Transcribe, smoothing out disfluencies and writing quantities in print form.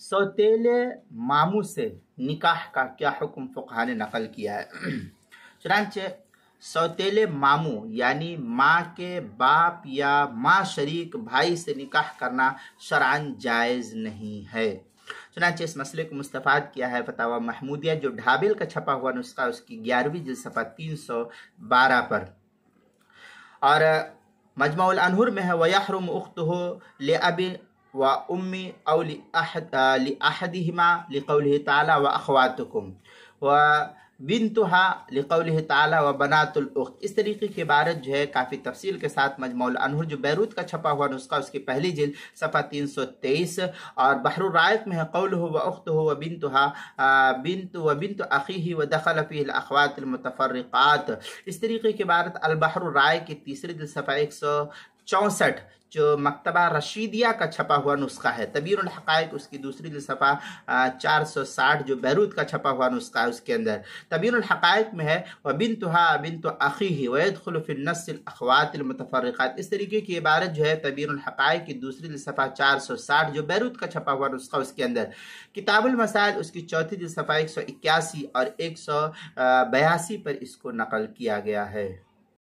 सौतेले मामू से निकाह का क्या हुक्म फुक़हा ने नकल किया है। चुनांचे सौतेले मामू यानी माँ के बाप या माँ शरीक भाई से निकाह करना शरअन जायज़ नहीं है। चुनांचे इस मसले को मुस्तफ़ाद किया है फतावा महमूदिया जो ढाबिल का छपा हुआ नुस्खा उसकी 11वीं जिल्द सफ़ा 312 पर, और मजमुउल अनहुर में है वयहरुम उख्तुहु लिअबी व उम्मी औ लिअहदिहिमा लिक़ौलिहि तआला व अख़वातुकुम व बिन्तुहा लिक़ौलिहि तआला व बनातुल उख्त। इस तरीके की इबारत जो है काफ़ी तफसील के साथ मजमुउल अनहुर जो बैरूत का छपा हुआ नुस्खा उसकी पहली जिल्द सफ़ा 323 और बहरुर राइक़ में है क़ौलुहु व उख्तुहु व बिन्तुहा बिन्तु अख़ीही व दख़ल फ़ीहिल अख़वातुल मुतफ़र्रिक़ात। इस तरीके की इबारत अल बहरुर राइक़ की तीसरी जिल्द सफ़ा 164 जो मकतबा रशीदिया का छपा हुआ नुस्खा है। तबीरुल हक़ाइक़ उसकी दूसरी जिल्द सफ़ा 460 जो बैरूत का छपा हुआ नुस्खा है उसके अंदर तबीरुल हक़ाइक़ में है व बिन्तुहा बिन्तु अख़ीही व यदख़ुलु फ़ी नस्सिल अख़वातिल मुतफ़र्रिक़ात। इस तरीके की इबारत जो है तबीरुल हक़ाइक़ की दूसरी जिल्द सफ़ा 460 जो बैरूत का छपा हुआ नुस्खा उसके अंदर किताबुल मसाइल उसकी चौथी जिल्द सफ़ा 181 और 182 पर इसको नकल किया गया है।